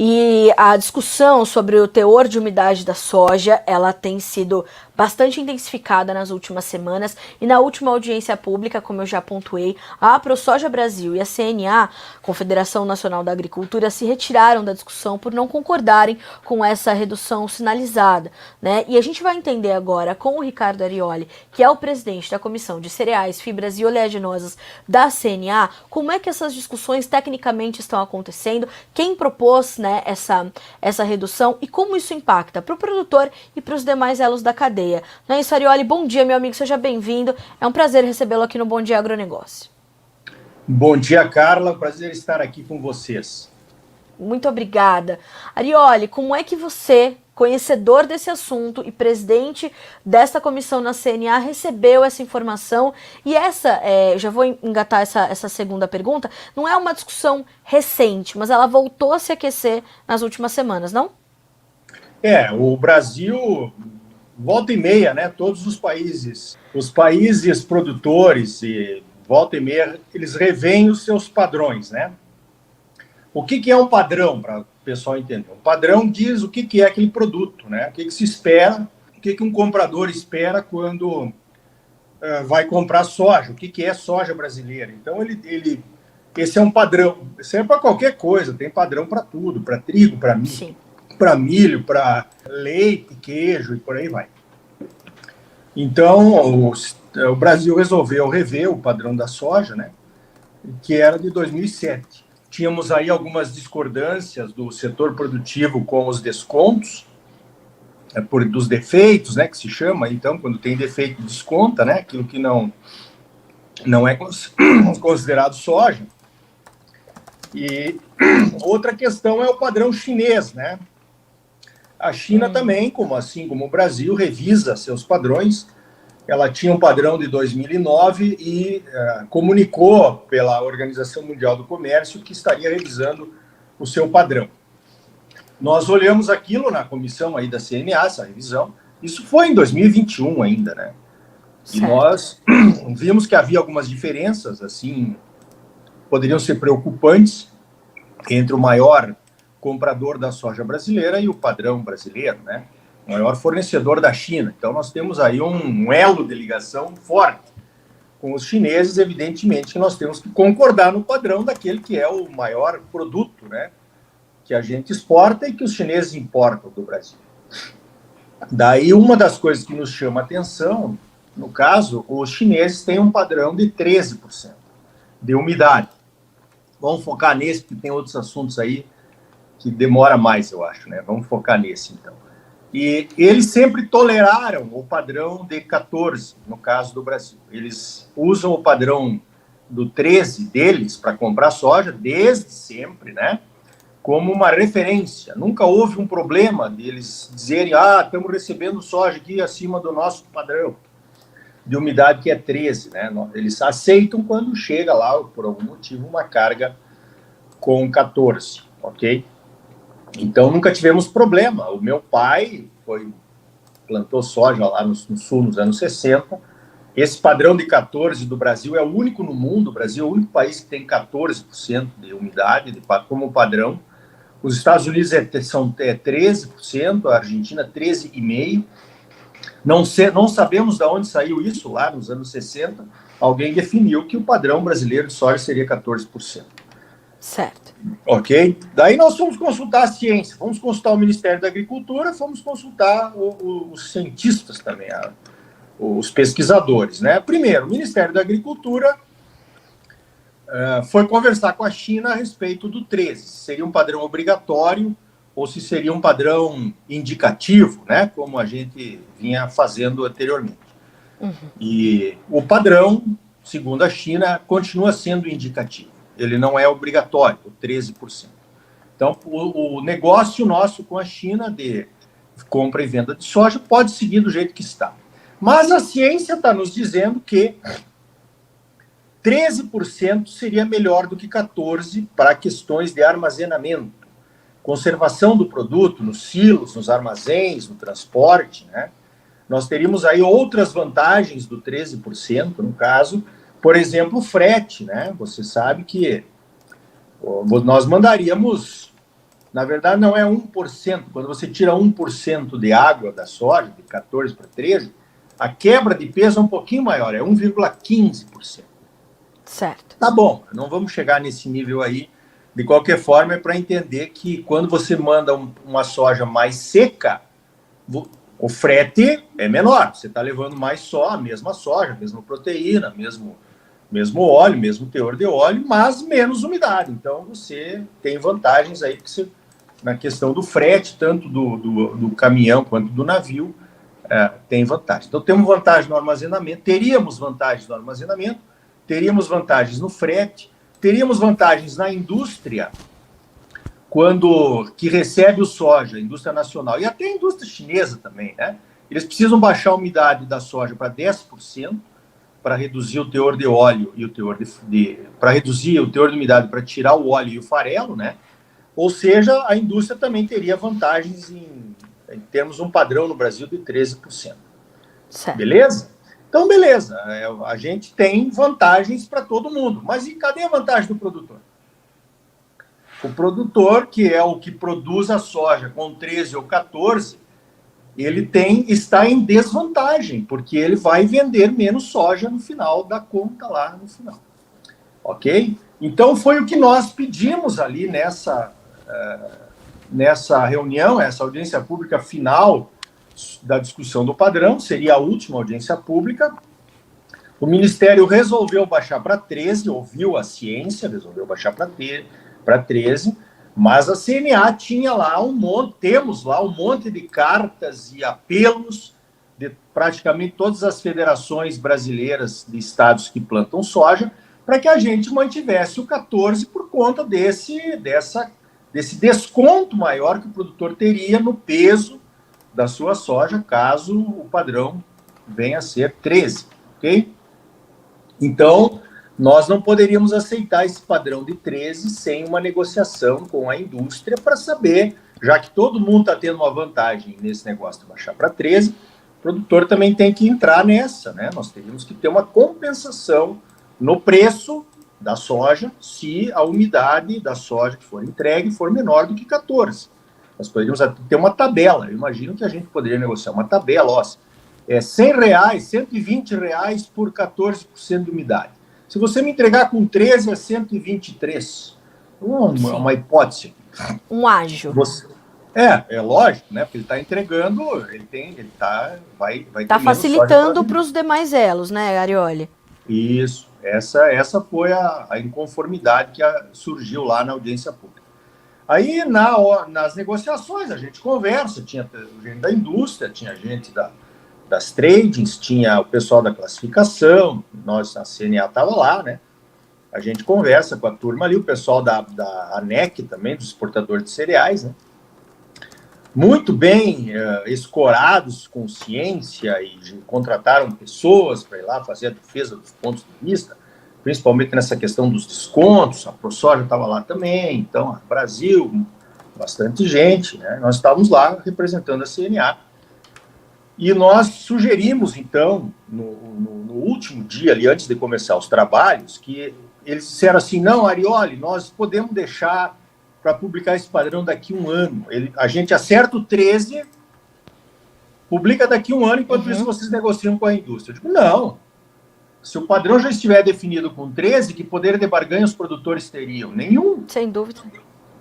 E a discussão sobre o teor de umidade da soja, ela tem sido bastante intensificada nas últimas semanas e na última audiência pública, como eu já pontuei, a ProSoja Brasil e a CNA, Confederação Nacional da Agricultura, se retiraram da discussão por não concordarem com essa redução sinalizada, né? E a gente vai entender agora com o Ricardo Arioli, que é o presidente da Comissão de Cereais, Fibras e Oleaginosas da CNA, como é que essas discussões tecnicamente estão acontecendo, quem propôs, né, essa redução e como isso impacta para o produtor e para os demais elos da cadeia. Não é isso, Arioli? Bom dia, meu amigo, seja bem-vindo. É um prazer recebê-lo aqui no Bom Dia Agronegócio. Bom dia, Carla. Prazer estar aqui com vocês. Muito obrigada. Arioli, como é que você, conhecedor desse assunto e presidente desta comissão na CNA, recebeu essa informação? E já vou engatar essa segunda pergunta, não é uma discussão recente, mas ela voltou a se aquecer nas últimas semanas, não? O Brasil, volta e meia, né? Todos os países produtores, e volta e meia, eles revêem os seus padrões, né? O que é um padrão, para o pessoal entender? Um padrão diz o que é aquele produto, né? O que se espera, o que um comprador espera quando vai comprar soja, o que é soja brasileira. Então, esse é um padrão. Serve para qualquer coisa, tem padrão para tudo, para trigo, para milho, para leite, queijo e por aí vai. Então, o Brasil resolveu rever o padrão da soja, né? Que era de 2007. Tínhamos aí algumas discordâncias do setor produtivo com os descontos, dos defeitos, né, que se chama. Então, quando tem defeito, desconta, né, aquilo que não é considerado soja. E outra questão é o padrão chinês, né? A China também, assim como o Brasil, revisa seus padrões. Ela tinha um padrão de 2009 e comunicou pela Organização Mundial do Comércio que estaria revisando o seu padrão. Nós olhamos aquilo na comissão aí da CNA, essa revisão. Isso foi em 2021 ainda, né? Certo. E nós vimos que havia algumas diferenças, assim, poderiam ser preocupantes entre o maior comprador da soja brasileira e o padrão brasileiro, né? O maior fornecedor da China. Então, nós temos aí um elo de ligação forte com os chineses. Evidentemente que nós temos que concordar no padrão daquele que é o maior produto, né, que a gente exporta e que os chineses importam do Brasil. Daí, uma das coisas que nos chama a atenção, no caso, os chineses têm um padrão de 13% de umidade. Vamos focar nesse, porque tem outros assuntos aí que demora mais, eu acho, né? Vamos focar nesse, então. E eles sempre toleraram o padrão de 14, no caso do Brasil. Eles usam o padrão do 13 deles para comprar soja, desde sempre, né? Como uma referência. Nunca houve um problema deles dizerem, estamos recebendo soja aqui acima do nosso padrão de umidade, que é 13, né? Eles aceitam quando chega lá, por algum motivo, uma carga com 14, ok? Então, nunca tivemos problema. O meu pai plantou soja lá no sul nos anos 60. Esse padrão de 14 do Brasil é o único no mundo. O Brasil é o único país que tem 14% de umidade como padrão. Os Estados Unidos são 13%, a Argentina 13,5%. Não sabemos de onde saiu isso lá nos anos 60. Alguém definiu que o padrão brasileiro de soja seria 14%. Certo. Ok? Daí nós fomos consultar a ciência, fomos consultar o Ministério da Agricultura, fomos consultar os cientistas também, os pesquisadores, né? Primeiro, o Ministério da Agricultura foi conversar com a China a respeito do 13, se seria um padrão obrigatório ou se seria um padrão indicativo, né? Como a gente vinha fazendo anteriormente. Uhum. E o padrão, segundo a China, continua sendo indicativo. Ele não é obrigatório, o 13%. Então, o negócio nosso com a China de compra e venda de soja pode seguir do jeito que está. Mas a ciência está nos dizendo que 13% seria melhor do que 14% para questões de armazenamento, conservação do produto nos silos, nos armazéns, no transporte, né? Nós teríamos aí outras vantagens do 13%, no caso. Por exemplo, o frete, né? Você sabe que nós mandaríamos Na verdade, não é 1%. Quando você tira 1% de água da soja, de 14 para 13, a quebra de peso é um pouquinho maior, é 1,15%. Certo. Tá bom, não vamos chegar nesse nível aí. De qualquer forma, é para entender que quando você manda uma soja mais seca, o frete é menor. Você está levando mais só a mesma soja, a mesma proteína, mesmo óleo, mesmo teor de óleo, mas menos umidade. Então, você tem vantagens aí que você, na questão do frete, tanto do caminhão quanto do navio, tem vantagem. Então, temos vantagem no armazenamento, teríamos vantagens no armazenamento, teríamos vantagens no frete, teríamos vantagens na indústria, que recebe o soja, a indústria nacional, e até a indústria chinesa também, né? Eles precisam baixar a umidade da soja para 10%, para reduzir o teor de óleo e o teor para reduzir o teor de umidade para tirar o óleo e o farelo, né? Ou seja, a indústria também teria vantagens em termos de um padrão no Brasil de 13%. Certo. Beleza? Então, beleza. A gente tem vantagens para todo mundo. Mas e cadê a vantagem do produtor? O produtor, que é o que produz a soja com 13 ou 14, ele está em desvantagem, porque ele vai vender menos soja no final da conta lá no final. Ok? Então, foi o que nós pedimos ali nessa reunião, essa audiência pública final da discussão do padrão, seria a última audiência pública. O Ministério resolveu baixar para 13, ouviu a ciência, resolveu baixar para 13, mas a CNA tinha lá temos lá um monte de cartas e apelos de praticamente todas as federações brasileiras de estados que plantam soja, para que a gente mantivesse o 14 por conta desse desconto maior que o produtor teria no peso da sua soja, caso o padrão venha a ser 13, ok? Então, nós não poderíamos aceitar esse padrão de 13 sem uma negociação com a indústria para saber, já que todo mundo está tendo uma vantagem nesse negócio de baixar para 13, o produtor também tem que entrar nessa, né? Nós teríamos que ter uma compensação no preço da soja se a umidade da soja que for entregue for menor do que 14. Nós poderíamos ter uma tabela. Eu imagino que a gente poderia negociar uma tabela, ó, R$100, R$120 por 14% de umidade. Se você me entregar com 13, é 123. Uma hipótese. Um ágio. É lógico, né? Porque ele está entregando, vai Está facilitando para os demais elos, né, Arioli? Isso. Essa foi a inconformidade que surgiu lá na audiência pública. Aí, nas negociações, a gente conversa, tinha gente da indústria, tinha gente das tradings, tinha o pessoal da classificação, a CNA estava lá, né? A gente conversa com a turma ali, o pessoal da ANEC também, dos exportadores de cereais, né? Muito bem escorados com ciência e contrataram pessoas para ir lá fazer a defesa dos pontos de vista, principalmente nessa questão dos descontos. A ProSoja estava lá também, então, Brasil, bastante gente, né? Nós estávamos lá representando a CNA. E nós sugerimos, então, no último dia, ali, antes de começar os trabalhos, que eles disseram assim, não, Arioli, nós podemos deixar para publicar esse padrão daqui a um ano. A gente acerta o 13, publica daqui a um ano, enquanto isso vocês negociam com a indústria. Eu digo, não. Se o padrão já estiver definido com 13, que poder de barganha os produtores teriam? Nenhum. Sem dúvida.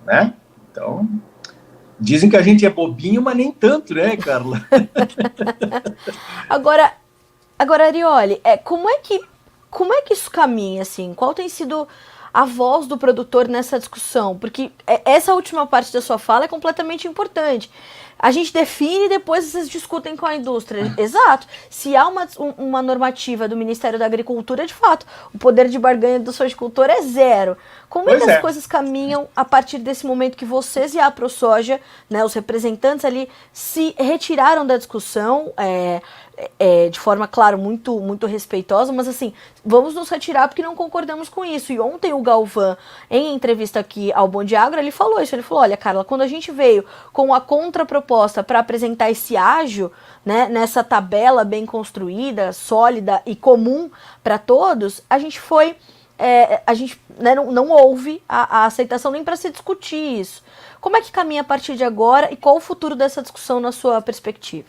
Né? Então, dizem que a gente é bobinho, mas nem tanto, né, Carla? Agora, Arioli, como é que isso caminha, assim? Qual tem sido a voz do produtor nessa discussão? Porque essa última parte da sua fala é completamente importante. A gente define e depois vocês discutem com a indústria. Exato. Se há uma normativa do Ministério da Agricultura, de fato, o poder de barganha do sojicultor é zero. Como é que as coisas caminham a partir desse momento que vocês e a ProSoja, né, os representantes ali, se retiraram da discussão, de forma, claro, muito, muito respeitosa, mas assim, vamos nos retirar porque não concordamos com isso. E ontem o Galvão, em entrevista aqui ao Bom Dia Agro, ele falou isso. Ele falou, olha, Carla, quando a gente veio com a contraproposta para apresentar esse ágio, né, nessa tabela bem construída, sólida e comum para todos, a gente foi a gente, né, não houve a aceitação nem para se discutir isso. Como é que caminha a partir de agora e qual o futuro dessa discussão na sua perspectiva?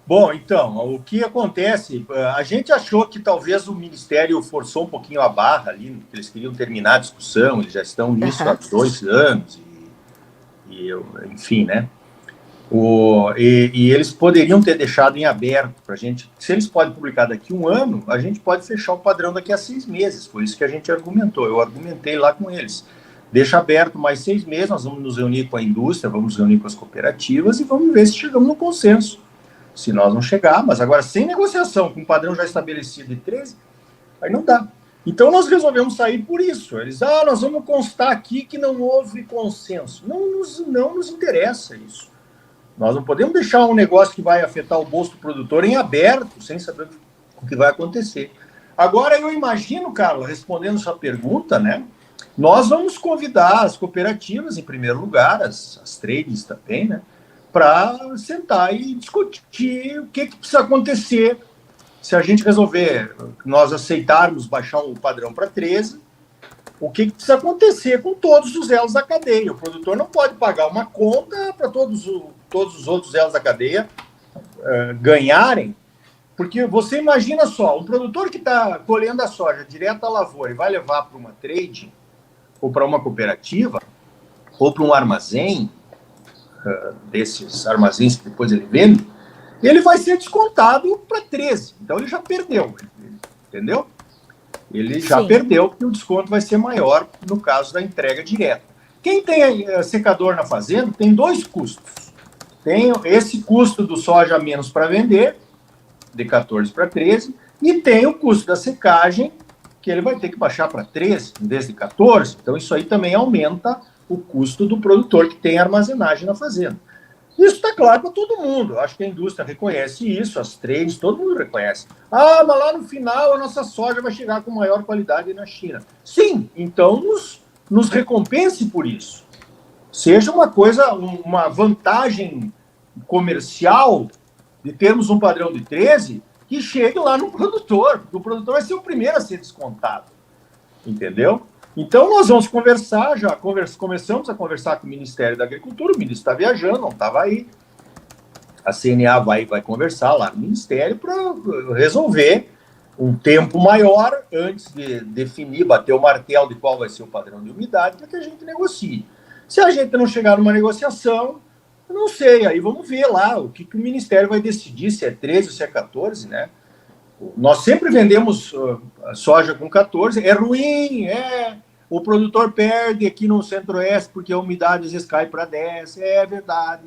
Bom, então, o que acontece? A gente achou que talvez o Ministério forçou um pouquinho a barra ali, que eles queriam terminar a discussão, eles já estão nisso há 2 anos, enfim, né? E eles poderiam ter deixado em aberto para a gente. Se eles podem publicar daqui 1 ano, a gente pode fechar o padrão daqui a 6 meses. Foi isso que a gente argumentou. Eu argumentei lá com eles. Deixa aberto mais 6 meses, nós vamos nos reunir com a indústria, vamos nos reunir com as cooperativas e vamos ver se chegamos no consenso. Se nós não chegar, mas agora sem negociação, com o padrão já estabelecido de 13, aí não dá. Então nós resolvemos sair por isso. Eles, nós vamos constar aqui que não houve consenso. Não nos interessa isso. Nós não podemos deixar um negócio que vai afetar o bolso do produtor em aberto, sem saber o que vai acontecer. Agora eu imagino, Carla, respondendo sua pergunta, né? Nós vamos convidar as cooperativas, em primeiro lugar, as trades também, né? Para sentar e discutir o que precisa acontecer se a gente resolver, nós aceitarmos baixar o padrão para 13, o que precisa acontecer com todos os elos da cadeia. O produtor não pode pagar uma conta para todos os outros elos da cadeia ganharem, porque você imagina só, um produtor que está colhendo a soja direto à lavoura e vai levar para uma trade, ou para uma cooperativa, ou para um armazém, desses armazéns que depois ele vende, ele vai ser descontado para 13. Então ele já perdeu, entendeu? Ele já perdeu, porque o desconto vai ser maior no caso da entrega direta. Quem tem secador na fazenda tem 2 custos. Tem esse custo do soja menos para vender, de 14 para 13, e tem o custo da secagem, que ele vai ter que baixar para 13, em vez de 14. Então isso aí também aumenta o custo do produtor que tem armazenagem na fazenda. Isso está claro para todo mundo. Acho que a indústria reconhece isso, as trades, todo mundo reconhece. Mas lá no final a nossa soja vai chegar com maior qualidade na China. Sim, então nos recompense por isso. Seja uma coisa, uma vantagem comercial de termos um padrão de 13 que chegue lá no produtor. O produtor vai ser o primeiro a ser descontado. Entendeu? Então, nós vamos conversar, começamos a conversar com o Ministério da Agricultura, o ministro está viajando, não estava aí. A CNA vai conversar lá no Ministério para resolver um tempo maior antes de definir, bater o martelo de qual vai ser o padrão de umidade para que a gente negocie. Se a gente não chegar numa negociação, eu não sei, aí vamos ver lá o que o Ministério vai decidir, se é 13 ou se é 14, né? Nós sempre vendemos soja com 14, é ruim, o produtor perde aqui no Centro-Oeste porque a umidade às vezes cai para 10, é verdade.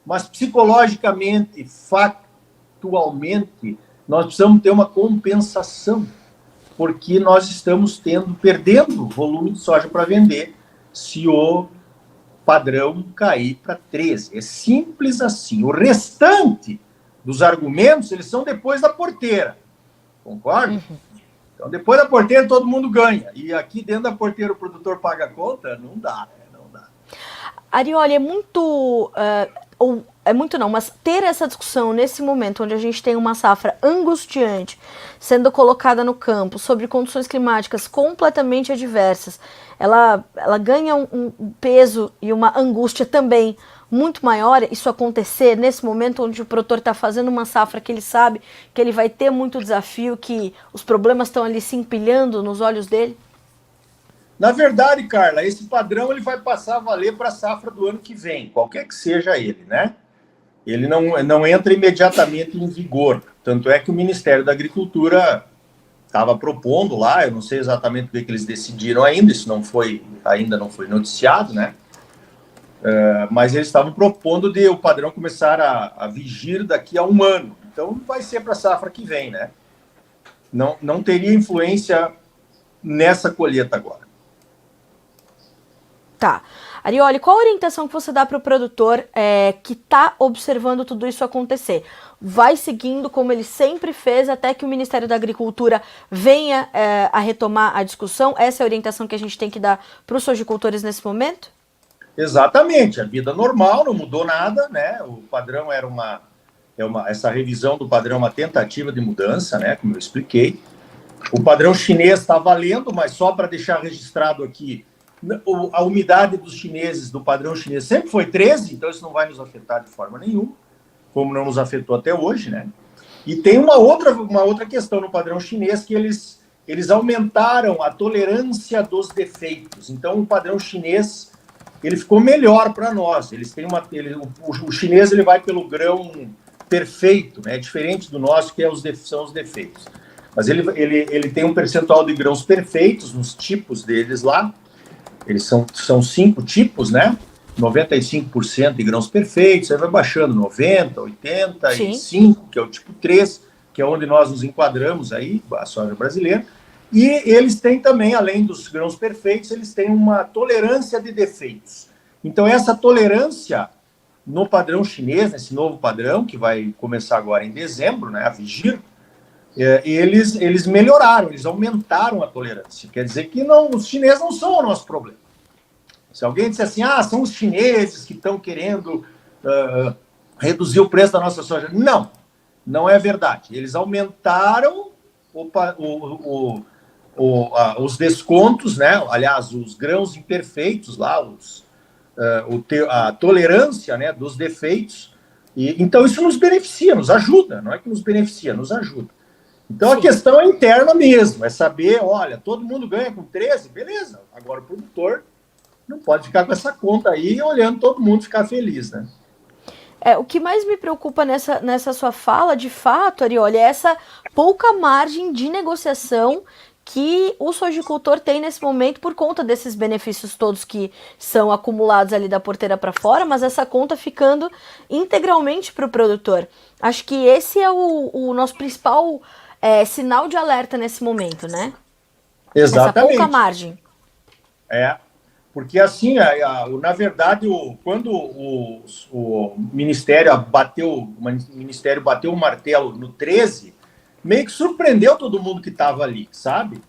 Mas psicologicamente, factualmente, nós precisamos ter uma compensação, porque nós estamos perdendo volume de soja para vender se o padrão cair para 13. É simples assim. O restante dos argumentos, eles são depois da porteira. Concorda? Uhum. Então, depois da porteira, todo mundo ganha. E aqui dentro da porteira, o produtor paga a conta? Não dá, né? Não dá. Arioli, mas ter essa discussão nesse momento, onde a gente tem uma safra angustiante sendo colocada no campo, sobre condições climáticas completamente adversas, ela ganha um peso e uma angústia também muito maior, isso acontecer nesse momento onde o produtor está fazendo uma safra que ele sabe que ele vai ter muito desafio, que os problemas estão ali se empilhando nos olhos dele? Na verdade, Carla, esse padrão ele vai passar a valer para a safra do ano que vem, qualquer que seja ele, né? Ele não entra imediatamente em vigor. Tanto é que o Ministério da Agricultura estava propondo lá, eu não sei exatamente o que eles decidiram ainda, isso ainda não foi noticiado, né? Mas eles estavam propondo de o padrão começar a vigir daqui a 1 ano. Então, vai ser para a safra que vem, né? Não teria influência nessa colheita agora. Tá. Arioli, qual a orientação que você dá para o produtor que está observando tudo isso acontecer? Vai seguindo como ele sempre fez até que o Ministério da Agricultura venha a retomar a discussão? Essa é a orientação que a gente tem que dar para os sojicultores nesse momento? Exatamente, a vida normal, não mudou nada, né? O padrão essa revisão do padrão é uma tentativa de mudança, né? Como eu expliquei. O padrão chinês está valendo, mas só para deixar registrado aqui, a umidade dos chineses, do padrão chinês, sempre foi 13, então isso não vai nos afetar de forma nenhuma, como não nos afetou até hoje, né? E tem uma outra questão no padrão chinês, que eles aumentaram a tolerância dos defeitos. Então, o padrão chinês ele ficou melhor para nós. Eles têm o chinês ele vai pelo grão perfeito, né? Diferente do nosso, que são os defeitos. Mas ele tem um percentual de grãos perfeitos nos tipos deles lá. Eles são 5 tipos, né? 95% de grãos perfeitos, aí vai baixando 90, 85, sim, que é o tipo 3, que é onde nós nos enquadramos aí, a soja brasileira. E eles têm também, além dos grãos perfeitos, eles têm uma tolerância de defeitos. Então, essa tolerância no padrão chinês, nesse novo padrão, que vai começar agora em dezembro, né, a vigir, eles melhoraram, eles aumentaram a tolerância. Quer dizer que os chineses não são o nosso problema. Se alguém disser assim, são os chineses que estão querendo reduzir o preço da nossa soja. Não, não é verdade. Eles aumentaram os descontos, né? Aliás, os grãos imperfeitos lá, a tolerância, né, dos defeitos. Então, isso nos beneficia, nos ajuda. Não é que nos beneficia, nos ajuda. Então, a questão é interna mesmo, é saber, olha, todo mundo ganha com 13, beleza. Agora, o produtor não pode ficar com essa conta aí olhando todo mundo ficar feliz, né? O que mais me preocupa nessa sua fala, de fato, Arioli, é essa pouca margem de negociação que o sojicultor tem nesse momento por conta desses benefícios todos que são acumulados ali da porteira para fora, mas essa conta ficando integralmente para o produtor. Acho que esse é o nosso principal sinal de alerta nesse momento, né? Exatamente. Essa pouca margem. Porque assim, na verdade, quando o Ministério bateu o martelo no 13, meio que surpreendeu todo mundo que estava ali, sabe?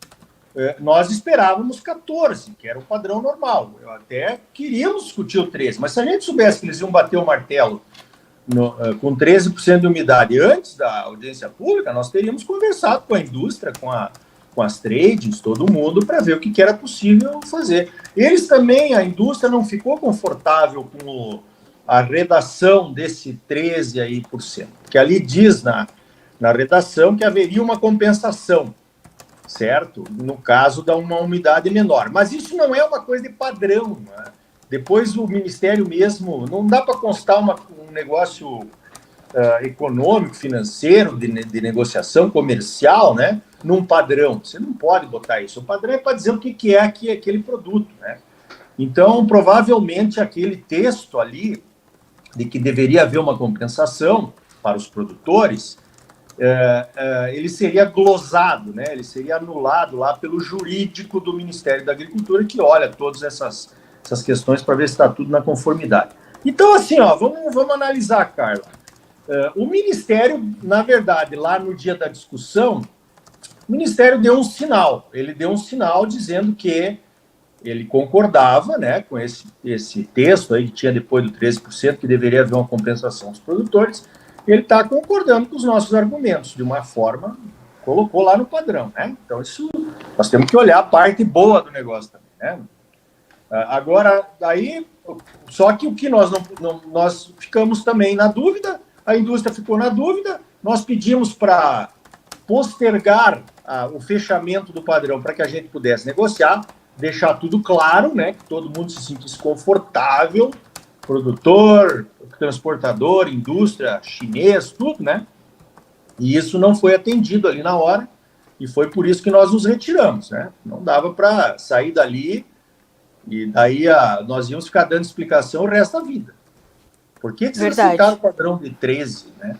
Nós esperávamos 14, que era o padrão normal. Eu até queríamos discutir o 13, mas se a gente soubesse que eles iam bater o martelo com 13% de umidade antes da audiência pública, nós teríamos conversado com a indústria, com as tradings, todo mundo, para ver o que era possível fazer. Eles também, a indústria não ficou confortável com a redação desse 13%, aí, porque ali diz na redação que haveria uma compensação, certo? No caso da uma umidade menor. Mas isso não é uma coisa de padrão, né? Depois o Ministério mesmo, não dá para constar um negócio econômico, financeiro, de negociação comercial, né? Num padrão. Você não pode botar isso. O padrão é para dizer o que é aquele produto, né? Então, provavelmente, aquele texto ali de que deveria haver uma compensação para os produtores, ele seria glosado, né? Ele seria anulado lá pelo jurídico do Ministério da Agricultura, que olha todas essas questões para ver se está tudo na conformidade. Então, assim, vamos analisar, Carla. O Ministério, na verdade, lá no dia da discussão, o Ministério deu um sinal. Ele deu um sinal dizendo que ele concordava, né, com esse texto aí que tinha depois do 13%, que deveria haver uma compensação aos produtores. Ele está concordando com os nossos argumentos, de uma forma, colocou lá no padrão, né? Então, isso, nós temos que olhar a parte boa do negócio também, né? Agora, daí, só que o que nós ficamos também na dúvida, a indústria ficou na dúvida, nós pedimos para postergar o fechamento do padrão para que a gente pudesse negociar, deixar tudo claro, né, que todo mundo se sentisse confortável, produtor, transportador, indústria, chinês, tudo, né? E isso não foi atendido ali na hora, e foi por isso que nós nos retiramos, né? Não dava para sair dali, e daí nós íamos ficar dando explicação o resto da vida. Por que vocês aceitaram o padrão de 13, né?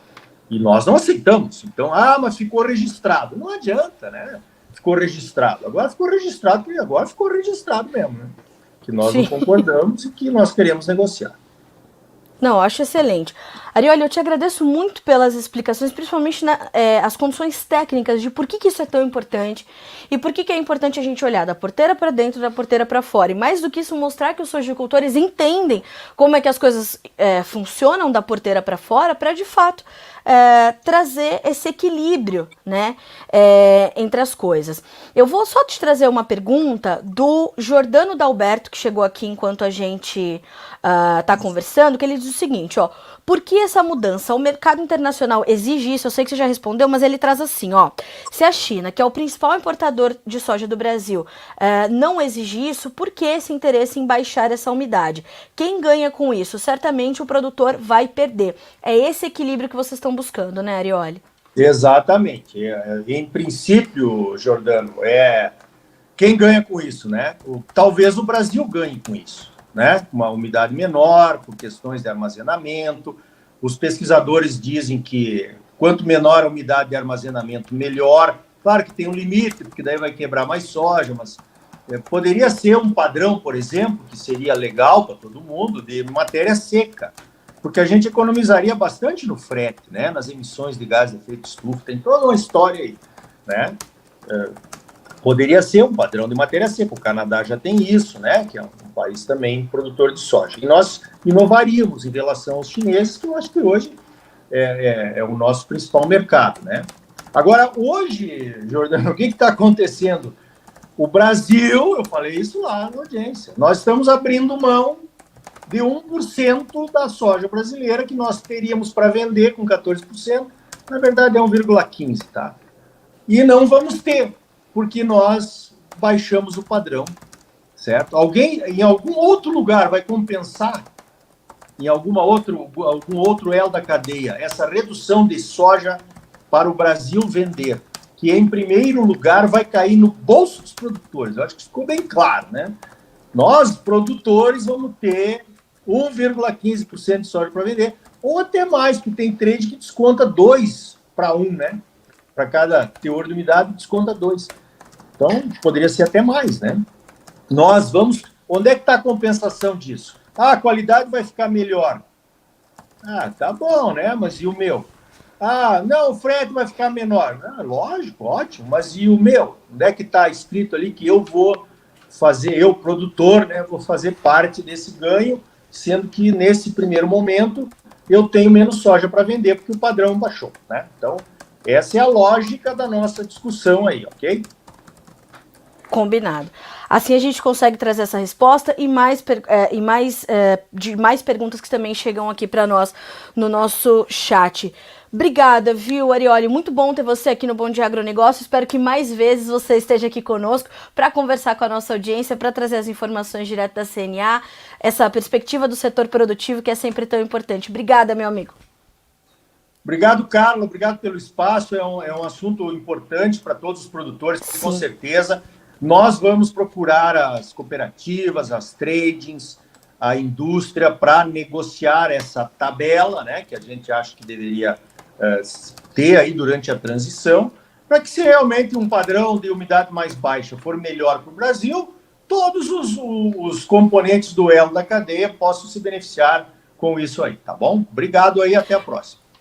E nós não aceitamos. Então, mas ficou registrado. Não adianta, né? Ficou registrado. Agora ficou registrado, porque agora ficou registrado mesmo, né? Que nós não concordamos e que nós queremos negociar. Não, eu acho excelente. Arioli, eu te agradeço muito pelas explicações, principalmente as condições técnicas de por que isso é tão importante e por que é importante a gente olhar da porteira para dentro, da porteira para fora. E mais do que isso, mostrar que os sojicultores entendem como é que as coisas funcionam da porteira para fora, para de fato trazer esse equilíbrio, né, entre as coisas. Eu vou só te trazer uma pergunta do Jordano Dalberto, que chegou aqui enquanto a gente tá conversando, que ele diz o seguinte, ó: por que essa mudança? O mercado internacional exige isso? Eu sei que você já respondeu, mas ele traz assim, ó: se a China, que é o principal importador de soja do Brasil, não exige isso, por que esse interesse em baixar essa umidade? Quem ganha com isso? Certamente o produtor vai perder. É esse equilíbrio que vocês estão buscando, né, Arioli? Exatamente. Em princípio, Jordano, quem ganha com isso, né? Talvez o Brasil ganhe com isso, né? Uma umidade menor, por questões de armazenamento. Os pesquisadores dizem que quanto menor a umidade de armazenamento, melhor. Claro que tem um limite, porque daí vai quebrar mais soja, mas poderia ser um padrão, por exemplo, que seria legal para todo mundo, de matéria seca, porque a gente economizaria bastante no frete, né? Nas emissões de gás de efeito estufa, tem toda uma história aí, né? Poderia ser um padrão de matéria seca. O Canadá já tem isso, né? Que é um país também produtor de soja. E nós inovaríamos em relação aos chineses, que eu acho que hoje é o nosso principal mercado, né? Agora, hoje, Jordano, o que está acontecendo? O Brasil, eu falei isso lá na audiência, nós estamos abrindo mão de 1% da soja brasileira que nós teríamos para vender com 14%. Na verdade, é 1,15%, tá? E não vamos ter, porque nós baixamos o padrão, certo? Alguém em algum outro lugar vai compensar, em algum outro elo da cadeia, essa redução de soja para o Brasil vender, que em primeiro lugar vai cair no bolso dos produtores. Eu acho que ficou bem claro, né? Nós, produtores, vamos ter 1,15% de soja para vender, ou até mais, porque tem trade que desconta 2 para 1, né? Para cada teor de umidade, desconta 2. Então, poderia ser até mais, né? Nós vamos... Onde é que está a compensação disso? Ah, a qualidade vai ficar melhor. Ah, tá bom, né? Mas e o meu? Ah, não, o frete vai ficar menor. Ah, lógico, ótimo. Mas e o meu? Onde é que está escrito ali que eu vou fazer, eu, produtor, né? Vou fazer parte desse ganho, sendo que nesse primeiro momento eu tenho menos soja para vender, porque o padrão baixou, né? Então, essa é a lógica da nossa discussão aí, ok? Combinado. Assim a gente consegue trazer essa resposta e mais perguntas que também chegam aqui para nós no nosso chat. Obrigada, viu, Arioli? Muito bom ter você aqui no Bom Dia Agronegócio. Espero que mais vezes você esteja aqui conosco para conversar com a nossa audiência, para trazer as informações direto da CNA, essa perspectiva do setor produtivo que é sempre tão importante. Obrigada, meu amigo. Obrigado, Carlos. Obrigado pelo espaço. É um assunto importante para todos os produtores, Sim. Com certeza. Nós vamos procurar as cooperativas, as tradings, a indústria para negociar essa tabela, né, que a gente acha que deveria ter aí durante a transição, para que se realmente um padrão de umidade mais baixa for melhor para o Brasil, todos os componentes do elo da cadeia possam se beneficiar com isso aí, tá bom? Obrigado aí, até a próxima.